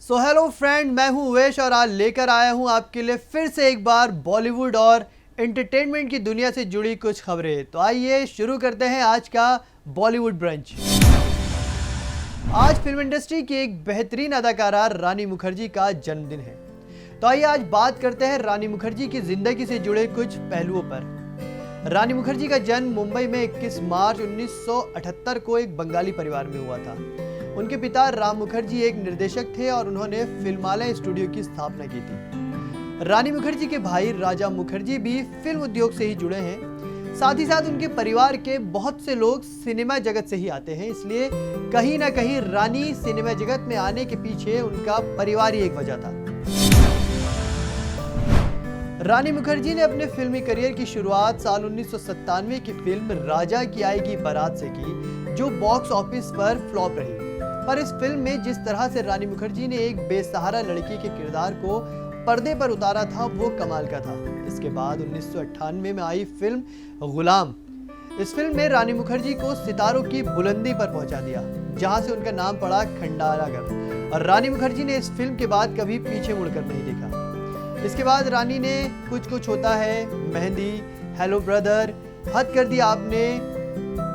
Hello friend, मैं हूं उवेश और आज लेकर आया हूं आपके लिए फिर से एक बार बॉलीवुड और एंटरटेनमेंट की दुनिया से जुड़ी कुछ खबरें। तो आइए शुरू करते हैं आज का बॉलीवुड ब्रंच। आज फिल्म इंडस्ट्री की एक बेहतरीन अदाकारा रानी मुखर्जी का जन्मदिन है। तो आइए आज बात करते हैं रानी मुखर्जी की जिंदगी से जुड़े कुछ पहलुओं पर। रानी मुखर्जी का जन्म मुंबई में 21 मार्च 1978 को एक बंगाली परिवार में हुआ था। उनके पिता राम मुखर्जी एक निर्देशक थे और उन्होंने फिल्मालय स्टूडियो की स्थापना की थी। रानी मुखर्जी के भाई राजा मुखर्जी भी फिल्म उद्योग से ही जुड़े हैं। साथ ही साथ उनके परिवार के बहुत से लोग सिनेमा जगत से ही आते हैं, इसलिए कहीं ना कहीं रानी सिनेमा जगत में आने के पीछे उनका परिवार ही एक वजह था। रानी मुखर्जी ने अपने फिल्मी करियर की शुरुआत साल 1997 की फिल्म राजा की आएगी बारात से की, जो बॉक्स ऑफिस पर फ्लॉप रही। पर इस फिल्म में जिस तरह से रानी मुखर्जी ने एक बेसहारा लड़की के किरदार को पर्दे पर उतारा था, वो कमाल का था। इसके बाद 1998 में आई फिल्म गुलाम। इस फिल्म में रानी मुखर्जी को सितारों की बुलंदी पर पहुंचा दिया, जहां से उनका नाम पड़ा खंडारागर। और रानी मुखर्जी ने इस फिल्म के बाद कभी पीछे मुड़कर नहीं देखा। इसके बाद रानी ने कुछ कुछ होता है, मेहंदी, हेलो ब्रदर, हद कर दिया आपने,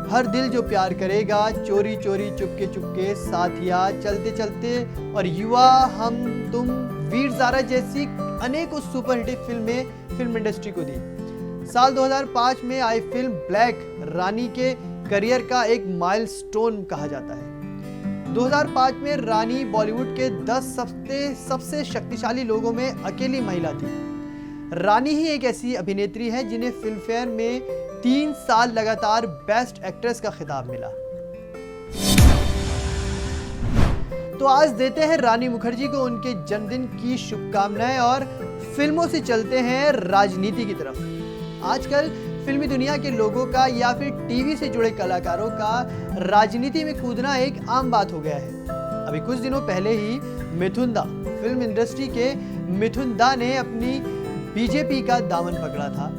हर दिल जो प्यार करेगा, चोरी चोरी चुपके चुपके, साथिया, चलते चलते और युवा, हम तुम, वीर ज़ारा जैसी अनेकों सुपरहिट फिल्में फिल्म इंडस्ट्री को दी। साल 2005 में आई फिल्म ब्लैक रानी के करियर का एक माइलस्टोन कहा जाता है। 2005 में रानी बॉलीवुड के 10 सबसे शक्तिशाली लोगों में अकेली महिला थी। रानी ही एक ऐसी अभिनेत्री है जिन्हें फिल्म फेयर में 3 साल लगातार बेस्ट एक्ट्रेस का खिताब मिला। तो आज देते हैं रानी मुखर्जी को उनके जन्मदिन की शुभकामनाएं और फिल्मों से चलते हैं राजनीति की तरफ। आजकल फिल्मी दुनिया के लोगों का या फिर टीवी से जुड़े कलाकारों का राजनीति में कूदना एक आम बात हो गया है। अभी कुछ दिनों पहले ही मिथुन दा, फिल्म इंडस्ट्री के मिथुन दा ने अपनी बीजेपी का दामन पकड़ा था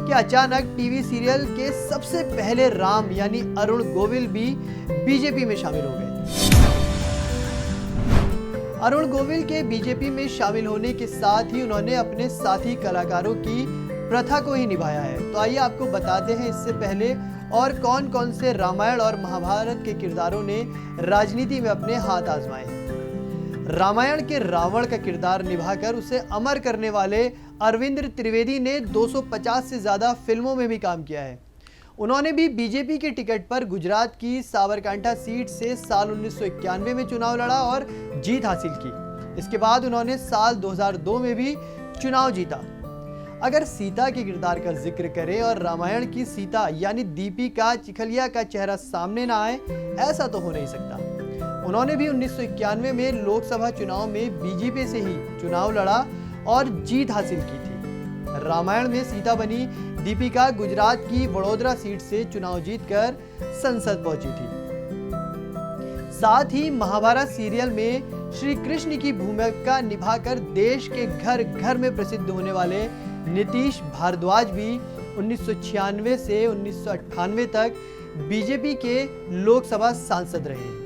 कि अचानक टीवी सीरियल के सबसे पहले राम यानी अरुण गोविल भी बीजेपी में शामिल हो गए। अरुण गोविल के बीजेपी में शामिल होने के साथ ही उन्होंने अपने साथी कलाकारों की प्रथा को ही निभाया है। तो आइए आपको बताते हैं इससे पहले और कौन कौन से रामायण और महाभारत के किरदारों ने राजनीति में अपने हाथ आजमाए हैं। रामायण के रावण का किरदार निभाकर उसे अमर करने वाले अरविंद त्रिवेदी ने 250 से ज्यादा फिल्मों में भी काम किया है। उन्होंने भी बीजेपी के टिकट पर गुजरात की साबरकांठा सीट से साल 1991 में चुनाव लड़ा और जीत हासिल की। इसके बाद उन्होंने साल 2002 में भी चुनाव जीता। अगर सीता के किरदार का जिक्र करें और रामायण की सीता यानी दीपिका चिखलिया का चेहरा सामने ना आए, ऐसा तो हो नहीं सकता। उन्होंने भी 1991 में लोकसभा चुनाव में बीजेपी से ही चुनाव लड़ा और जीत हासिल की थी। रामायण में सीता बनी दीपिका गुजरात की वडोदरा सीट से चुनाव जीतकर संसद पहुंची थी। साथ ही महाभारत सीरियल में श्री कृष्ण की भूमिका निभाकर देश के घर घर में प्रसिद्ध होने वाले नीतीश भारद्वाज भी 1996 से 1998 तक बीजेपी के लोकसभा सांसद रहे।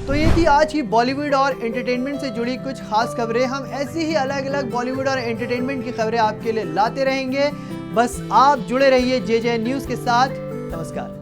तो ये थी आज की बॉलीवुड और एंटरटेनमेंट से जुड़ी कुछ खास खबरें। हम ऐसी ही अलग अलग बॉलीवुड और एंटरटेनमेंट की खबरें आपके लिए लाते रहेंगे। बस आप जुड़े रहिए JJ न्यूज़ के साथ। नमस्कार।